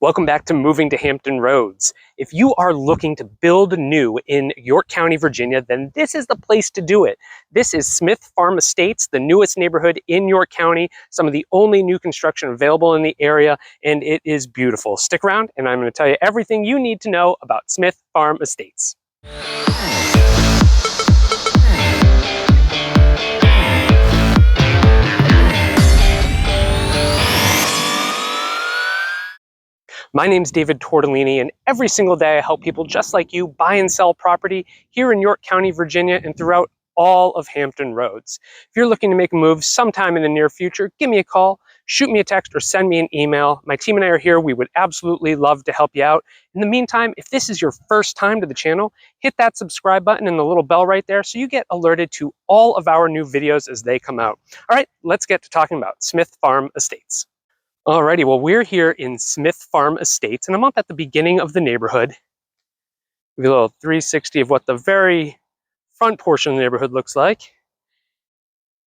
Welcome back to Moving to Hampton Roads. If you are looking to build new in York County, Virginia, then this is the place to do it. This is Smith Farm Estates, the newest neighborhood in York County, some of the only new construction available in the area, and it is beautiful. Stick around and I'm going to tell you everything you need to know about Smith Farm Estates. My name's David Tortellini, and every single day I help people just like you buy and sell property here in York County, Virginia, and throughout all of Hampton Roads. If you're looking to make a move sometime in the near future, give me a call, shoot me a text, or send me an email. My team and I are here. We would absolutely love to help you out. In the meantime, if this is your first time to the channel, hit that subscribe button and the little bell right there so you get alerted to all of our new videos as they come out. All right, let's get to talking about Smith Farm Estates. Alrighty, well, we're here in Smith Farm Estates, and I'm up at the beginning of the neighborhood. Give you a little 360 of what the very front portion of the neighborhood looks like.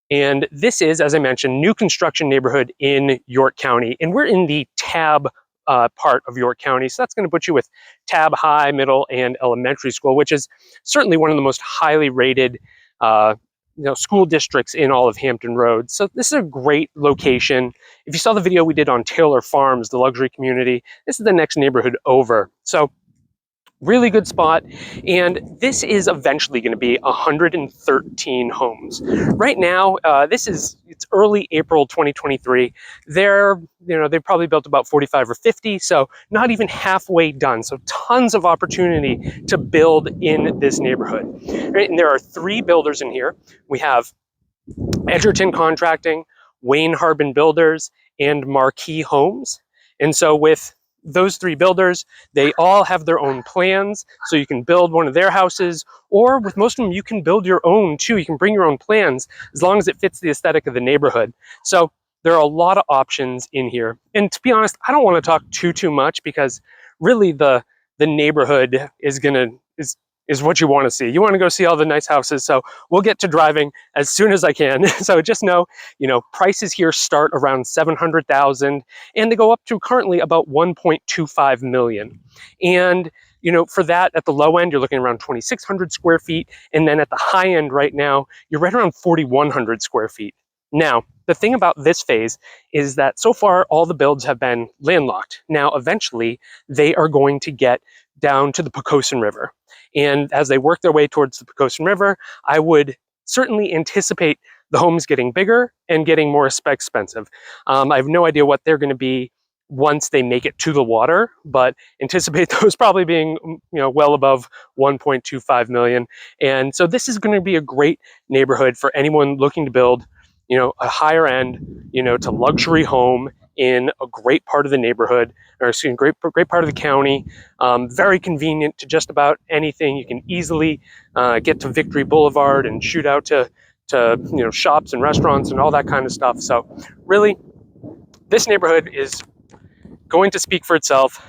And this is, as I mentioned, new construction neighborhood in York County, and we're in the Tabb part of York County, so that's going to put you with Tabb High, Middle, and Elementary School, which is certainly one of the most highly rated school districts in all of Hampton Roads. So this is a great location. If you saw the video we did on Taylor Farms, the luxury community, this is the next neighborhood over. So really good spot. And this is eventually going to be 113 homes. Right now, it's early April 2023. They've probably built about 45 or 50, so not even halfway done. So tons of opportunity to build in this neighborhood. Right? And there are 3 builders in here. We have Edgerton Contracting, Wayne Harbin Builders, and Marquee Homes. And so with those 3 builders, they all have their own plans, so you can build one of their houses, or with most of them, you can build your own too. You can bring your own plans as long as it fits the aesthetic of the neighborhood. So there are a lot of options in here. And to be honest, I don't want to talk too much because really the neighborhood is what you want to see. You want to go see all the nice houses. So we'll get to driving as soon as I can. So just know, prices here start around $700,000 and they go up to currently about $1.25 million. And, for that at the low end, you're looking around 2,600 square feet. And then at the high end right now, you're right around 4,100 square feet. Now, the thing about this phase is that so far all the builds have been landlocked. Now, eventually they are going to get down to the Poquoson River. And as they work their way towards the Poquoson River, I would certainly anticipate the homes getting bigger and getting more expensive. I have no idea what they're going to be once they make it to the water, but anticipate those probably being, well above 1.25 million. And so this is going to be a great neighborhood for anyone looking to build, a higher end, to luxury home in a great part of the neighborhood, or excuse me, great part of the county. Very convenient to just about anything. You can easily get to Victory Boulevard and shoot out to shops and restaurants and all that kind of stuff. So really, this neighborhood is going to speak for itself.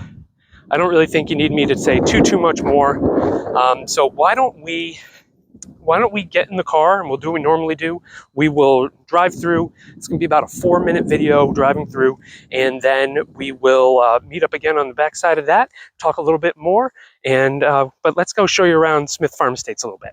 I don't really think you need me to say too much more. So why don't we get in the car and we'll do what we normally do. We will drive through. It's going to be about a 4-minute video driving through, and then we will meet up again on the back side of that, talk a little bit more, and but let's go show you around Smith Farm Estates a little bit.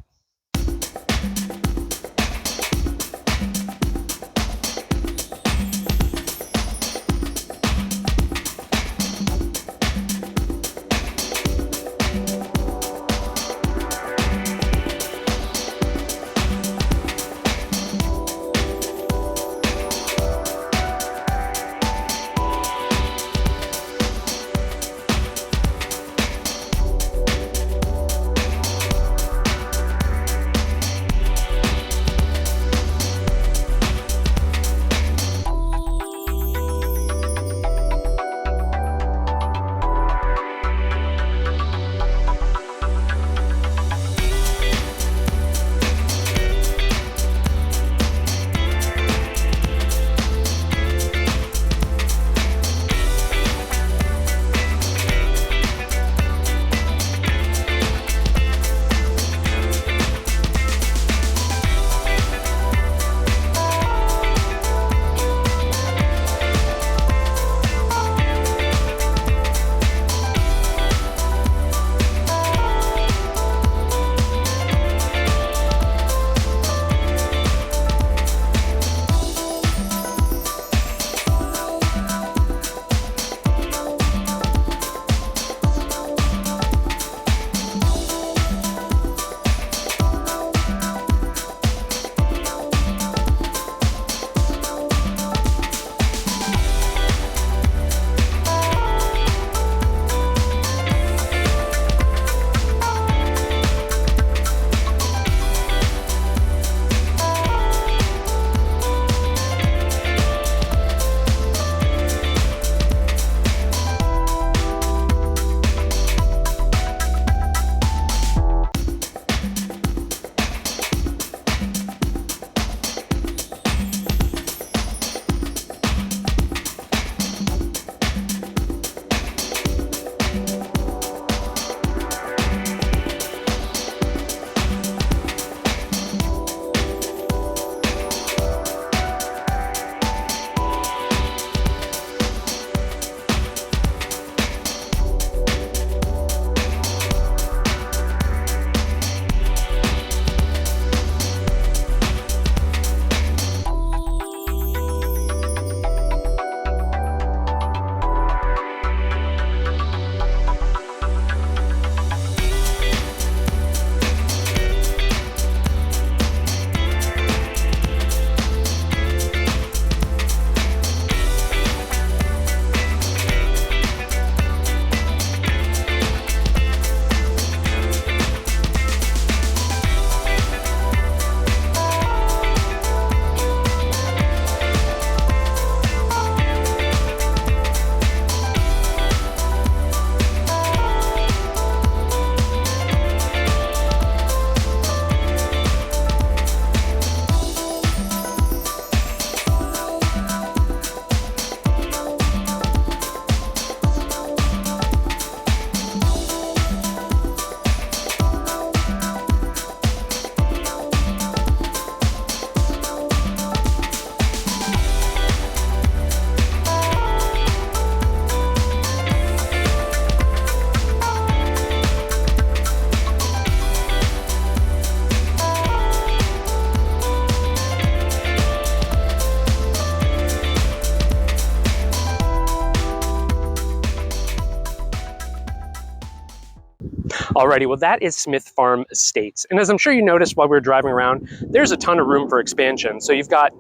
Alrighty, well that is Smith Farm Estates. And as I'm sure you noticed while we were driving around, there's a ton of room for expansion. So you've got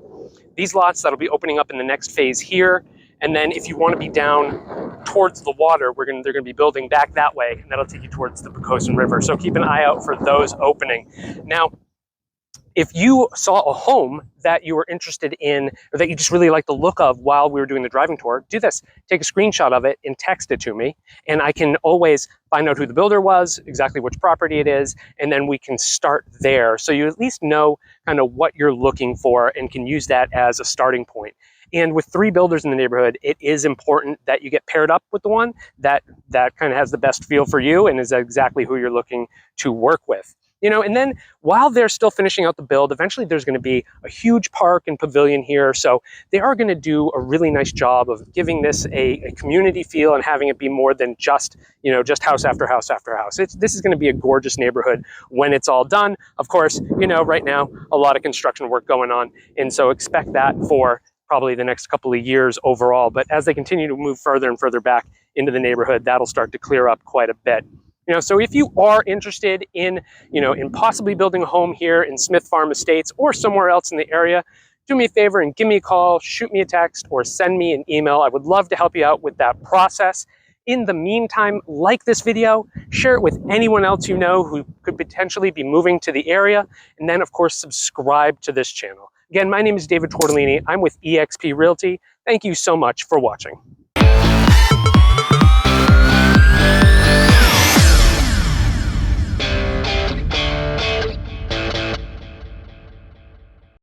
these lots that'll be opening up in the next phase here. And then if you want to be down towards the water, they're gonna be building back that way, and that'll take you towards the Poquoson River. So keep an eye out for those opening. Now, if you saw a home that you were interested in, or that you just really like the look of while we were doing the driving tour, do this. Take a screenshot of it and text it to me, and I can always find out who the builder was, exactly which property it is, and then we can start there. So you at least know kind of what you're looking for and can use that as a starting point. And with 3 builders in the neighborhood, it is important that you get paired up with the one that kind of has the best feel for you and is exactly who you're looking to work with. You know, and then while they're still finishing out the build, eventually there's going to be a huge park and pavilion here. So they are going to do a really nice job of giving this a community feel and having it be more than just, you know, just house after house after house. This is going to be a gorgeous neighborhood when it's all done. Of course, you know, right now, a lot of construction work going on. And so expect that for probably the next couple of years overall. But as they continue to move further and further back into the neighborhood, that'll start to clear up quite a bit. You know, so if you are interested in, you know, in possibly building a home here in Smith Farm Estates or somewhere else in the area, do me a favor and give me a call, shoot me a text, or send me an email. I would love to help you out with that process. In the meantime, like this video, share it with anyone else you know who could potentially be moving to the area, and then of course subscribe to this channel. Again, my name is David Tortellini. I'm with eXp Realty. Thank you so much for watching.